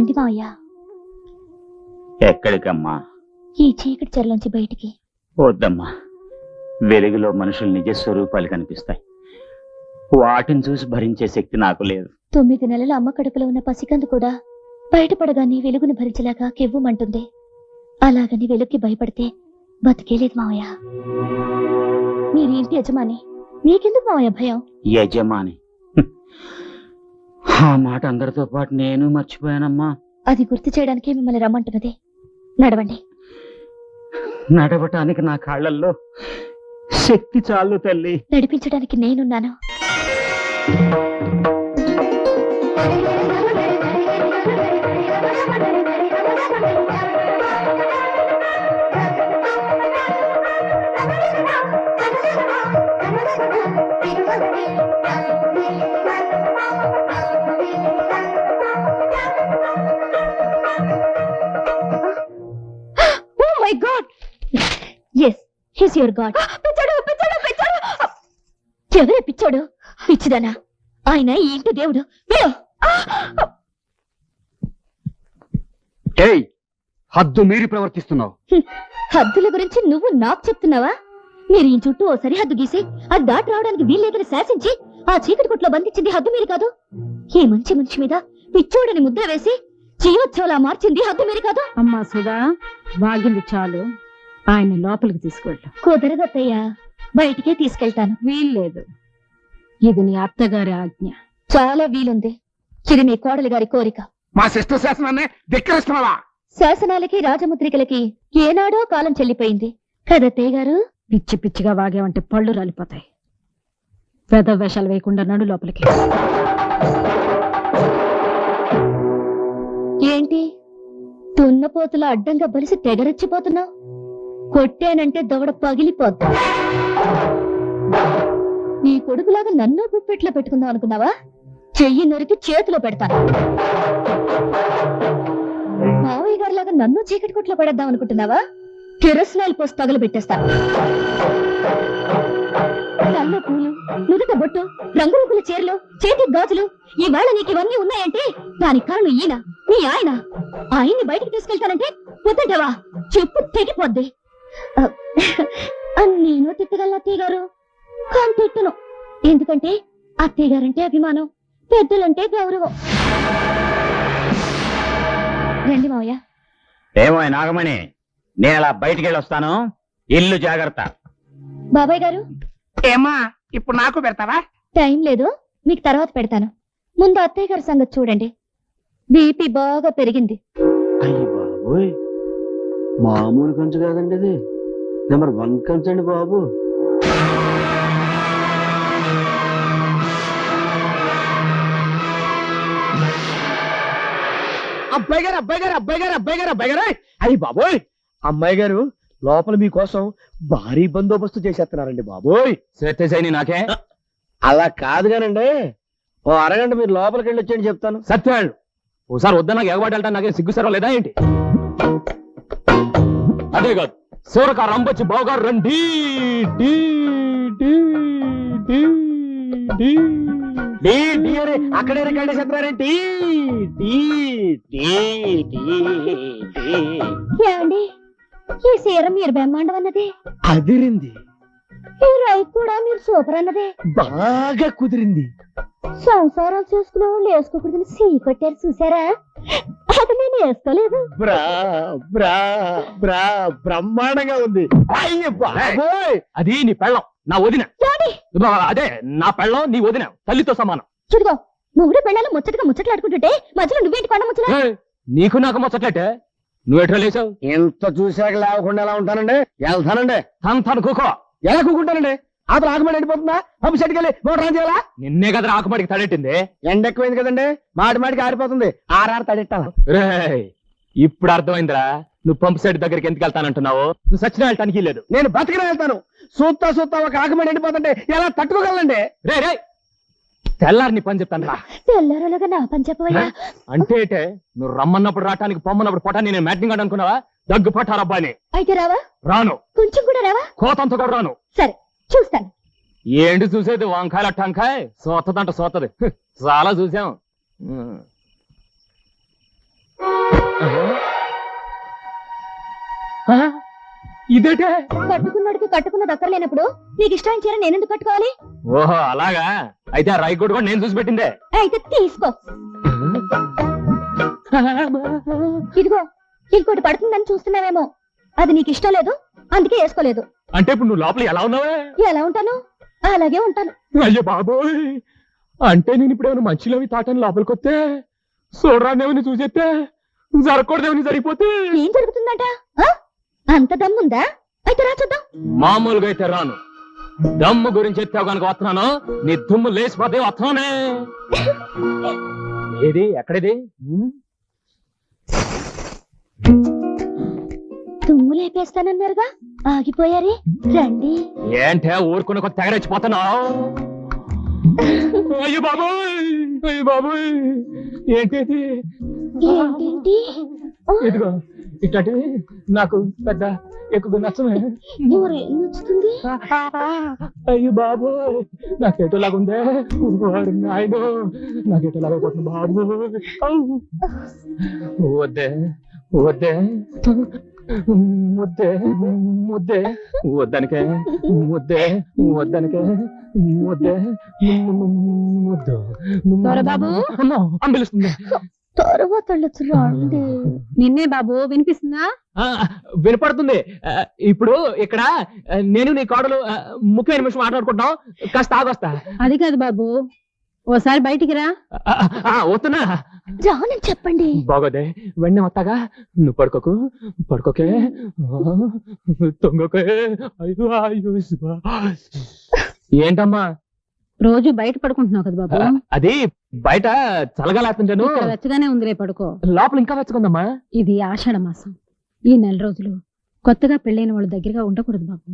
రండి మావయ్య. ఎక్కడికమ్మా? ఈ చీకటి చెరలోంచి బయటికి. వద్దమ్మా, వెలుగులో మనుషుల నిజ స్వరూపాలు కనిపిస్తాయి. వాటిని చూసి భరించే శక్తి నాకు లేదు. 9 నెలల అమ్మ కడుపులో ఉన్న పసికందు కూడా బయటపడగానే వెలుగును భరించలేక కెవ్వుమంటుంది. అలాగని వెలుగుకి భయపడితే బతికేలేదు మావయ్య. మీరు ఇంటి యజమాని, మీకెందుకు మావయ్య భయం? యజమాని? ఆ మాట అందరితో పాటు నేను మర్చిపోయానమ్మా. అది గుర్తు చేయడానికి మిమ్మల్ని రమ్మంటున్నది. నడవండి. నడవటానికి నా కాళ్ళల్లో శక్తి చాలు తల్లి. నడిపించడానికి నేనున్నాను. Oh my God! Yes, he's your God. పిచ్చాడు, పిచ్చాడు, పిచ్చాడు. ఎవరే పిచ్చాడు? పిచ్చిదానా? ఆయన ఈ ఇంటి దేవుడు. హద్దు మీరి ప్రవర్తిస్తున్నావు. హద్దుల గురించి నువ్వు నాకు చెప్తున్నావా? మీరు ఈ చుట్టూ ఓ సరిహద్దు గీసి అది దాటి రావడానికి వీల్లేదని శాసించి ఆ చీకటి కొట్లో బంధించింది హద్దు మీరు కాదు. ఈ మంచి మనిషి మీద పిచ్చోడని ముద్ర వేసి జీవోత్సవలా మార్చింది హద్దు మీరు కాదు. అమ్మా సుధా, వాగింది చాలు. ఆయన లోపలికి తీసుకెళ్ళ. కుదరదత్తయ్యా, బయటికే తీసుకెళ్తాను. వీల్లేదు. ఇది నీ అత్తగారి ఆజ్ఞ. చాలా వీలుంది. ఇది మీ కోడలి గారి కోరిక. మా సిస్టర్ శాసనాన్ని ధిక్కరిస్తున్నావా? శాసనాలకి రాజముద్రికలకి ఏనాడో కాలం చెల్లిపోయింది కదత్తయ్య గారు. పిచ్చి పిచ్చిగా వాగేవంటే పళ్ళు రాలిపోతాయి. పెద్ద వేషాలు వేయకుండా నడు లోపలికి. ఏంటి తున్నపోతుల అడ్డంగా బలిసి తెగరెచ్చిపోతున్నావు? కొట్టానంటే దవడ పగిలిపోద్ది. నీ కొడుకులాగా నన్ను గుప్పెట్లో పెట్టుకుందాం అనుకున్నావా? చెయ్యి నరికి చేతిలో పెడతాను. మావయ్య గారిలాగా నన్ను చీకటి కొట్లో పడేద్దాం అనుకుంటున్నావా? కిరసనాయిల్ పోసి తగలు పెట్టేస్తాను. నల్ల పూలు, నుదుట బొట్టు, రంగురంగుల చీరలు, చేతికి గాజులు, ఈవేళ నీకు ఇవన్నీ ఉన్నాయంటే దానికి కారణం ఈయన, మీ ఆయన. ఆయన్ని బయటికి తీసుకెళ్తానంటే వద్దంటావా? చెప్పు తెగిపోద్ది. నేను తిట్టగలను అత్తయ్య గారు, కానీ తిట్టను. ఎందుకంటే అత్తయ్య గారంటే అభిమానం, పెద్దలంటే గౌరవం. రండి మావయ్య. ఏమో నాగమణి, నేను అలా బయటికి వెళ్ళొస్తాను. ఇల్లు జాగ్రత్త. బాబాయ్ గారు. ఏమా ఇప్పుడు నాకు పెడతావా? టైం లేదు, మీకు తర్వాత పెడతాను. ముందు అత్తయ్య గారి సంగతి చూడండి. బీపీ బాగా పెరిగింది. అయ్యి బాబోయ్, మామూలు కంచు కాదండి, ఇది నెంబర్ 1 కంచండి బాబు. అబ్బాయి గారు, అబ్బాయి గారు, అబ్బాయి గారు, అబ్బాయి గారు, అబ్బాయి గారు. అయ్యి బాబోయ్, అమ్మాయి గారు లోపల మీకోసం భారీ బందోబస్తు చేసేస్తున్నారండి బాబోయ్. సత్యశైని నాకే. అలా కాదు కానండి, ఓ అరగంట మీరు లోపలికి వెళ్ళి వచ్చేయండి చెప్తాను. సత్యాళ్ళు ఓసారి వద్ద నాకు ఎగబాటి వెళ్తాను. నాకేం సిగ్గుసరం లేదా ఏంటి? అదే కాదు, సూరక రంబొచ్చి బావగారు రండి. Tea, tea, tea, tea. Tea tea అని అక్కడే రికార్డు చేస్తున్నారేంటి? Tea tea tea tea. ఏమండి, ఈ సీర మీరు బ్రహ్మాండం అన్నదే, అదిరింది, ఈ రైతు కూడా మీరు సూపర్ అన్నదే. బాగా కుదిరింది. సంసారాలు చేసుకునే వాళ్ళు వేసుకోకూడదని సీ కొట్టారు చూసారా? అది నేను వేసుకోలేదు. బ్రా బ్రా బ్రా బ్రహ్మాండంగా ఉంది. అయ్య బాబోయ్, అది నీ పెళ్ళం, నా వదిన. ఏమండి? అదే నా పెళ్ళం, నీ వదిన తల్లితో సమానం. చూడుగో, నువ్వుడే పెళ్ళాలు ముచ్చటగా ముచ్చట్లాడుకుంటుంటే మధ్యలో నువ్వేంటి కొండ ముచ్చట? ఏయ్, నీకు నాకు ముచ్చట్లేటే? నువ్వు ఎట్లా లేచావు? ఎంత చూశాక లేవకుండా ఎలా ఉంటానండి? వెళ్తానండి. తను కూకో. ఎలా కూకుంటానండి? అతను ఆకుమడి ఎండిపోతుందా? పంపు సెట్కి వెళ్ళి మోటార్ ఆన్ చేయాలా? నిన్నే కదా ఆకుమాడికి తడెట్టింది. ఎండ ఎక్కువైంది కదండి, మాటి మాటికి ఆరిపోతుంది. ఆర్ఆర్ తడెట్టాలా? రేయ్, ఇప్పుడు అర్థమైందిరా నువ్వు పంపు సెట్ దగ్గరికి ఎందుకు వెళ్తానంటున్నావు. నువ్వు సచిన వెళ్ళటానికి లేదు. నేను బతికిన వెళ్తాను. సూత్తా సూత్తా ఒక ఆకుమడి ఎండిపోతుంటే ఎలా తట్టుకోగలండి? రే రే, తెల్లారి నీ పని చెప్తాను రా. తెల్లారలాగా నా పని చెప్పవయ్యా. అంటే నువ్వు రమ్మన్నప్పుడు రావటానికి పొమ్మన్నప్పుడు పొటాన్ని నేను మ్యాటింగ్ అని అనుకున్నావా? దగ్గు పట్టారబ్బాని. అయితే రావా? రాను. కొంచెం కూడా రావా? కోతంతో కూడా రాను. సరే చూస్తాను. ఏంటి చూసేది? వంకాయల టంకాయ సోతదంట సోతది. చాలా చూసాం. ఇదేటే? కట్టుకున్నాడికి కట్టుకున్న దక్కర్లేనప్పుడు నీకు ఇష్టమైన చీర నేనెందుకు కట్టుకోవాలి? ఓహో అలాగా, అయితే ఆ రైకోట్ కూడా నేను చూసి పెట్టిందే. అయితే తీసుకో. ఇదిగో ఇంకోటి పడుతుందని చూస్తున్నావేమో, అది నీకు ఇష్టం లేదు అందుకే వేసుకోలేదు. అంటే ఇప్పుడు నువ్వు లోపల ఎలా ఉన్నావే? ఎలా ఉంటాను అలాగే ఉంటాను. అయ్యో బాబోయ్, అంటే నేను ఇప్పుడు ఏమైనా మంచిలోవి తాటాను లోపలికి వస్తే చూడరాదేమని చూసేస్తే జరగకూడదేమని జరిగిపోతే ఏం జరుగుతుందంట? ఆ? అంత దమ్ముందా? అయితే రా చూద్దాం. మామూలుగా అయితే రాను, దమ్ము గురించి ఎత్తావు కనుక వస్తున్నాను. నీ దుమ్ము లేచిపోతే వస్తున్నానే. ఏది ఎక్కడిది? తుమ్ము లేపేస్తానన్నారుగా, ఆగిపోయారే, రండి. ఏంటే ఊరుకున్న కొత్త తెగరెచ్చిపోతున్నావు? అయ్యో బాబోయ్, అయ్యో బాబోయ్, ఏంటి ఏంటేంటి? ఆ, ఇదిగో ఇట్లాంటి నాకు పెద్ద ఎక్కువ నచ్చమే. ఎవరేం నచ్చుతుంది? అయ్యో బాబోయ్, నాకేటోలాగుందే. నాయనో, నాకేటోలాగైపోతుంది బాబు. వద్దే వద్దే ముద్దే ముద్దే వద్దనికే ముద్దే వద్దనికే ముద్దే ముద్దు దొరబాబు? అని పిలుస్తుంది. తర్వాత రండి. నిన్నే బాబు, వినిపిస్తుందా? వినపడుతుంది. ఇప్పుడు ఇక్కడ నేను నీ కోడలు ముఖ్యమైన విషయం మాట్లాడుకుంటాం, కాస్త ఆగొస్తా. అది కాదు బాబు, ఓసారి బయటికి రా. వస్తున్నా. రానని చెప్పండి. బాగోదే, వెంటనే వస్తాగా. నువ్వు పడుకోకు, పడుకోకే, తొంగకే. అయ్యో అయ్యో శివా. ఏంటమ్మా? రోజు బయట పడుకుంటున్నావు కదా బాబు. అది బయట చల్లగా లేకుంటాను, ఇక్కడ వెచ్చగానే ఉందిలే, పడుకో. లోపల ఇంకా వెచ్చకుందమ్మా. ఇది ఆషాఢ మాసం. ఈ నెల రోజులు కొత్తగా పెళ్ళైన వాళ్ళ దగ్గరగా ఉండకూడదు బాబు.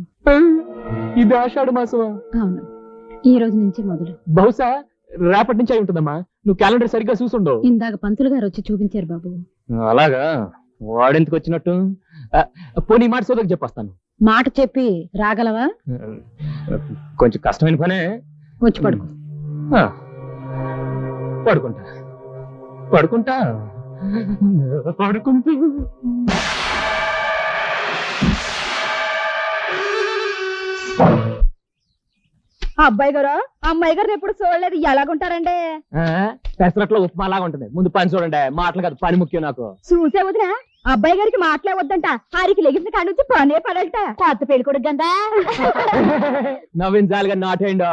ఇది ఆషాఢ మాసమా? అవును, ఈ రోజు నుంచి మొదలు. బహుశా రేపటి నుంచి అయి ఉంటుందమ్మా. నువ్వు క్యాలెండర్ సరిగ్గా చూసుండవు. ఇందాక పంతులు గారు వచ్చి చూపించారు బాబు. అలాగా? వాడెందుకు వచ్చినట్టు? పోనీ మాట సోదకు చెప్పేస్తాను. మాట చెప్పి రాగలవా? కొంచెం కష్టమైన పనే. వచ్చి పడుకో. పడుకుంటా పడుకుంటా పడుకుంటూ. అబ్బాయి గారు అమ్మాయి గారిని ఎప్పుడు చూడలేదు, ఎలాగుంటారండి? పెసరట్లో ఉప్మా లాగా ఉంటుంది. ముందు పని చూడండి, మాటలు కాదు పని ముఖ్యం నాకు. చూసే వదినా, అబ్బాయి గారికి మాటలే వద్దంట, ఆరికి లెగిసిన కాడి నుంచి పనే పడట. కొత్త పెళ్లి కొడుకు గందా. నవ్వించాలిగా నాటేయండా.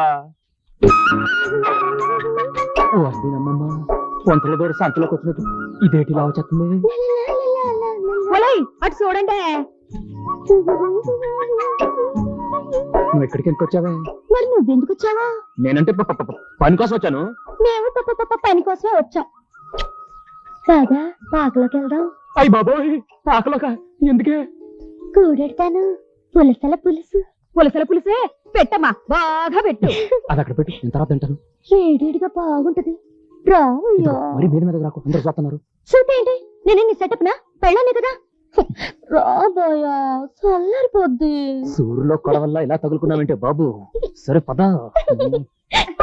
వస్తేనమ్మమ్మ, పొంతల దూర సంతలోకి వచ్చినట్టు ఇదేటి ఇలా వచ్చేస్తుంది. అటు చూడండి. నువ్వు ఎక్కడికి ఎందుకు వచ్చావే? మరి నువ్వెందుకు వచ్చావా? నేనంటే పని కోసం వచ్చాను. మేము పని కోసమే వచ్చాం కాదా. పాకలోకి వెళ్దాం. అయ్యి బాబోయ్, పాకలోక ఎందుకే? కూడెడతాను. పులసల పులుసు. పులసల పులుసే పెట్టమ్మా, బాగా పెట్టు. అది అక్కడ పెట్టు, నేను తర్వాత తింటాను. ఏడేడిగా బాగుంటది. రావయ్యా. మరి మీద మీద రాకు, అందరు చూస్తున్నారు. చూపేంటి, నేనే నీ సెటప్ నా పెళ్ళానే కదా. రాబోయా, చల్లారిపోద్ది. సూర్యులో కొడ వల్ల ఇలా తగులుకున్నావంటే బాబు. సరే పద.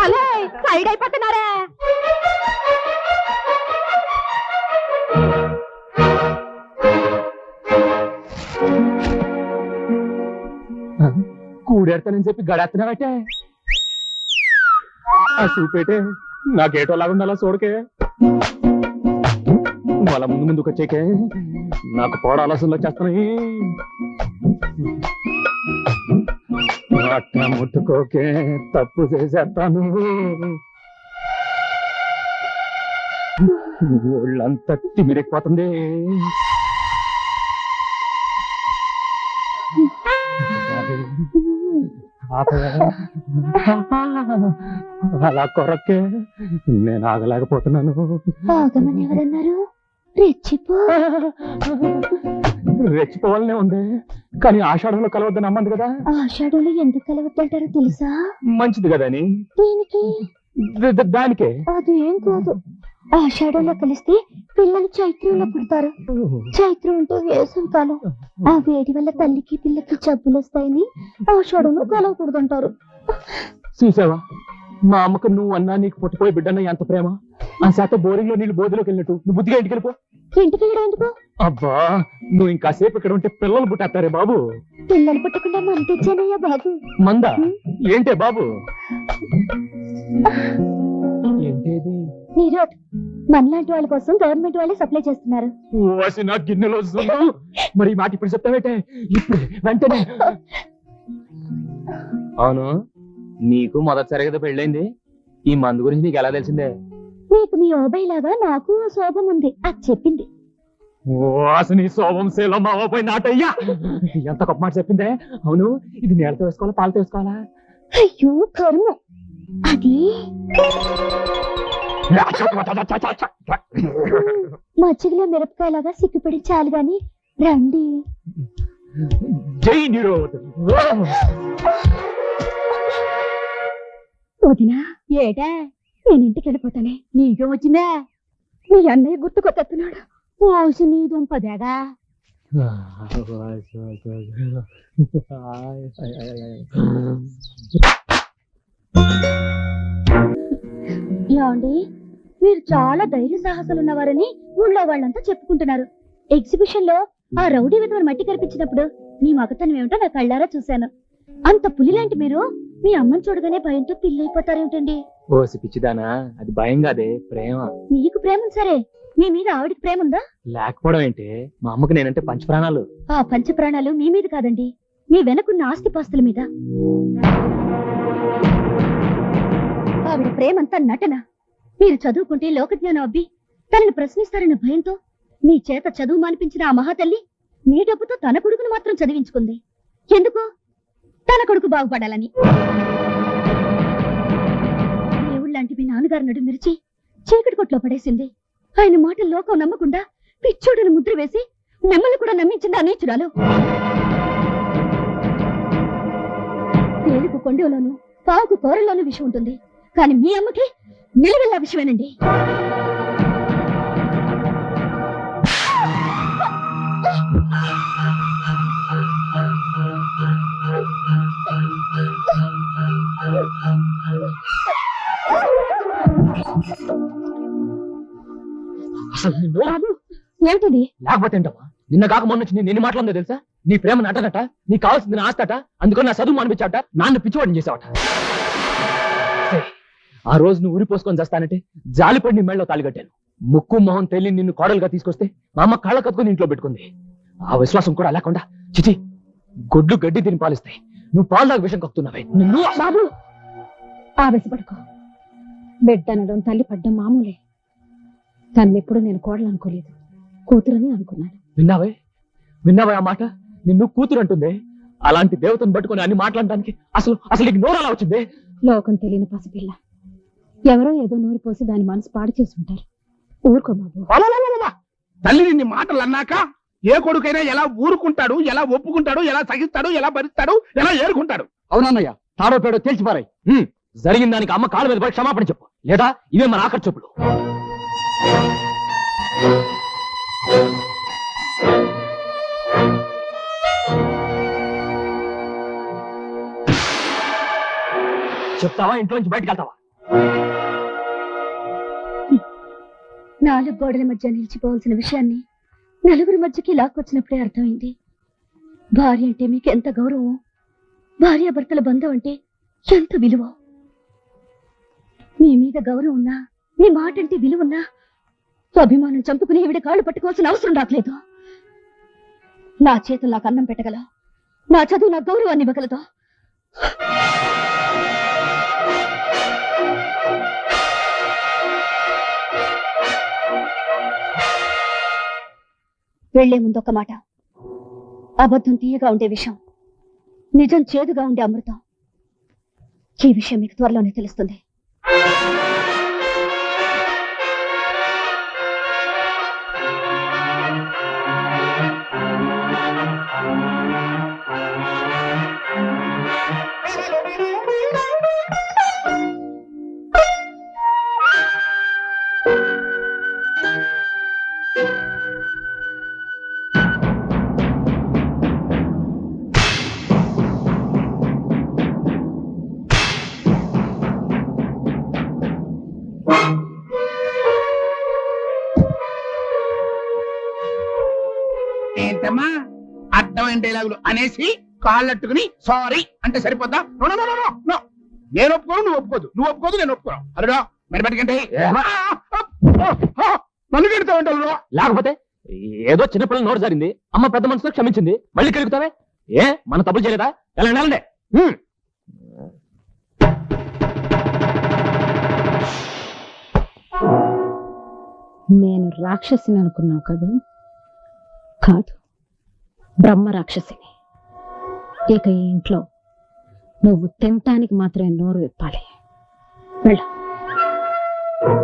అలే సైడ్ అయిపోతున్నారా? కూడెడతానని చెప్పి గడేస్తున్నావటే. ఆ చూపేటే నాకేటో లాగుండాలా చూడకే. వాళ్ళ ముందు ముందుకు వచ్చేకే నాకు పోడ ఆలోచనలు వచ్చేస్తున్నాయి. అట్లా ముట్టుకోకే, తప్పు చేసేస్తాను. ఒళ్ళంతా తిమిరెక్కిపోతుంది. అలా కొరకే నేను ఆగలేకపోతున్నాను. ఆగమని ఎవరన్నారు? రెచ్చిపో. రెచ్చిపోవాలనే ఉంది, కానీ ఆషాఢంలో కలవద్దని అమ్మంది కదా. ఆషాఢంలో ఎందుకు కలవద్దంటారో తెలుసా? మంచిది కదా అని. దీనికి దానికే. అదేం కాదు. ఆషాఢంలో కలిస్తే పిల్లలు చైత్రంలో పుడతారు. చైత్రం అంటే వేసవి కాలం. ఆ వేడి వల్ల తల్లికి పిల్లకి జబ్బులు వస్తాయని ఆషాఢంలో కలవకూడదంటారు. చూసావా, మా అమ్మకు నువ్వు అన్నా నీకు పుట్టిపోయి బిడ్డన్నా ఎంత ప్రేమ. ఆ శాతం బోరింగ్ లో నీళ్ళు బోధిలోకి వెళ్ళినట్టు నువ్వు బుద్ధిగా ఇంటికి వెళ్ళిపో. ఇంటికి వెళ్ళడం ఎందుకు? అబ్బా నువ్వు ఇంకాసేపు ఇక్కడ ఉంటే పిల్లలు పుట్టేస్తారే బాబు. పిల్లలు పుట్టకుండా మనం తెచ్చానయ్యా బాబు. మందా ఏంటే బాబు? ఏంటేది? నీరోట్ మనలాంటి వాళ్ళ కోసం గవర్నమెంట్ వాళ్ళే సప్లై చేస్తున్నారు. నా గిన్నెలో జున్ను. మరి ఈ మాట ఇప్పుడు చెప్తావేటే? ఇప్పుడు వెంటనే. అవును, నీకు మొదటిసారి కదా పెళ్ళైంది. ఈ మందు గురించి నీకు ఎలా తెలిసిందే? నీకు మీ ఓబై లాగా నాకు శోభం ఉంది, అది చెప్పింది. నీ శోభం శీలం అవ్వపోయి నాటయ్యా. ఎంత గొప్ప మాట చెప్పిందే. అవును, ఇది నీళ్ళతో వేసుకోవాలా పాలతో వేసుకోవాలా? అయ్యో కర్మ, అది మజ్జిగలో మిరపకాయలాగా సిగ్గుపడి చాలు గాని రండి. జై నిరోధ్. వదినా ఏటా? నేను ఇంటికి వెళ్ళిపోతానే. నీకేం వచ్చిందా? మీ అన్నయ్య గుర్తుకొస్తున్నాడు. ఓసి నీ దుంపదేగా. ఏమండి, మీరు చాలా ధైర్య సాహసాలు ఉన్నవారని ఊళ్ళో వాళ్ళంతా చెప్పుకుంటున్నారు. ఎగ్జిబిషన్ లో ఆ రౌడీ విధవను మట్టి కనిపించినప్పుడు మీ మగతనం ఏమిటో నా కళ్ళారా చూశాను. అంత పులి లాంటి మీరు మీ అమ్మని చూడగానే భయంతో పిల్లైపోతారేమిటండి? ఓసి పిచ్చిదానా, అది భయం కాదే, ప్రేమ. మీకు ప్రేమ సరే, మీ మీద ఆవిడికి ప్రేమ ఉందా? లేకపోవడం ఏంటి? మా అమ్మకి నేనంటే పంచప్రాణాలు. ఆ పంచప్రాణాలు మీ మీద కాదండి, మీ వెనకున్న ఆస్తిపాస్తుల మీద. ఆవిడ ప్రేమంతా నటన. మీరు చదువుకుంటే లోకజ్ఞానం అబ్బి తనని ప్రశ్నిస్తారన్న భయంతో మీ చేత చదువు మానిపించిన ఆ మహాతల్లి మీ డబ్బుతో తన కొడుకును మాత్రం చదివించుకుంది. ఎందుకు? తన కొడుకు బాగుపడాలని. దేవుళ్ళంటి మీ నాన్నగారు నడు మిరిచి చీకటి కొట్లో పడేసింది. ఆయన మాటలు లోకం నమ్మకుండా పిచ్చోడుని ముద్ర వేసి మిమ్మల్ని కూడా నమ్మించింది ఆ నీచురాలు. తేలుకు కొండలోను పావుకు కూరలోనూ విషయం ఉంటుంది, కానీ మీ అమ్మకి నిలవెల్లా విషయమేనండి. బాబు ఏమిటిది? లేకపోతే ఏంటమ్మా, నిన్న కాక మొన్న వచ్చి నేను ఎన్ని మాట్లాడిందో తెలుసా? నీ ప్రేమ నటనట, నీకు కావాల్సింది నా ఆస్తట, అందుకని నా చదువు మానిపించాట, నాన్న పిచ్చివాడిని చేసావట. ఆ రోజు నువ్వు ఊరిపోసుకొని చేస్తానంటే జాలిపడి నీ మెళ్ళలో తాలిగట్టాను. ముక్కు మొహం తెలియని నిన్ను కోడలుగా తీసుకొస్తే మా అమ్మ కాళ్ళ కత్తుకుని ఇంట్లో పెట్టుకుంది. ఆ విశ్వాసం కూడా లేకుండా చిచి గొడ్లు గడ్డి తిని పాలిస్తాయి, నువ్వు పాలు దాకా విషం కక్కుతున్నావే. నువ్వు బాబు ఆవేశపడుకో. బిడ్డ అనడం తల్లి పడ్డం మామూలే. తన్నెప్పుడు నేను కోడలు అనుకోలేదు, కూతురని అనుకున్నాను. విన్నావే ఆ మాట? నిన్ను కూతురు అంటుంది. అలాంటి దేవతను పట్టుకుని అన్ని మాట్లాడడానికి అసలు నీకు నోరు అలా వచ్చింది? లోకం తెలియని పసిపిల్ల ఎవరో ఏదో నోరు పోసి దాని మనసు పాడు చేసి ఉంటారు. ఊరుకో బాబు. తల్లి నిన్ని మాటలు అన్నాక ఏ కొడుకైనా ఎలా ఊరుకుంటాడు, ఎలా ఒప్పుకుంటాడు, ఎలా సహిస్తాడు, ఎలా భరిస్తాడు, ఎలా ఏరుకుంటాడు? అవునన్నయ్య, తాడో పేడో తేల్చిపారాయి. జరిగిన దానికి అమ్మ కాళ్ళ మీద పడి క్షమాపణ చెప్పు, లేదా ఇవే మన ఆఖరి చెప్పులు. చెప్తావా? ఇంట్లోంచి బయటకు వెళ్తావా? నాలుగు గోడల మధ్య నిలిచిపోవాల్సిన విషయాన్ని నలుగురి మధ్యకి లాక్కొచ్చినప్పుడే అర్థమైంది. భార్య అంటే మీకు ఎంత గౌరవం, భార్యాభర్తల బంధం అంటే ఎంత విలువ. మీ మీద గౌరవం ఉన్నా, మీ మాట అంటే విలువ ఉన్నా, అభిమానం చంపుకుని ఈవిడ కాళ్ళు పట్టుకోవాల్సిన అవసరం రాకలేదు. నా చేతులు నాకు అన్నం పెట్టగల, నా చదువు నా గౌరవాన్ని ఇవ్వగలదు. వెళ్లే ముందు ఒక మాట. అబద్ధం తీయగా ఉండే విషయం, నిజం చేదుగా ఉండే అమృతం. ఈ విషయం మీకు త్వరలోనే తెలుస్తుంది. ఏంటమ్మా అర్థమైన డైలాగులు అనేసి కాళ్ళట్టుకుని సారీ అంటే సరిపోద్దా? No, no, no, no, no. నేను ఒప్పుకోను, నువ్వు ఒప్పుకోదు, నువ్వు ఒప్పుకోదు, నేను ఒప్పుకోను. అరుడో మరి బతికంటే నన్ను కెడతా ఉంటాను. లేకపోతే ఏదో చిన్నపిల్లల నోరు జారింది, అమ్మ పెద్ద మనసులో క్షమించింది, మళ్ళీ కెలుగుతావే? ఏ మన తప్పులు చేయలేదా? ఎలా వెళ్ళండి. నేను రాక్షసిని అనుకున్నావు కదా? కాదు, బ్రహ్మ రాక్షసిని. ఇక ఈ ఇంట్లో నువ్వు తినటానికి మాత్రమే నోరు విప్పాలి. వెళ్ళు.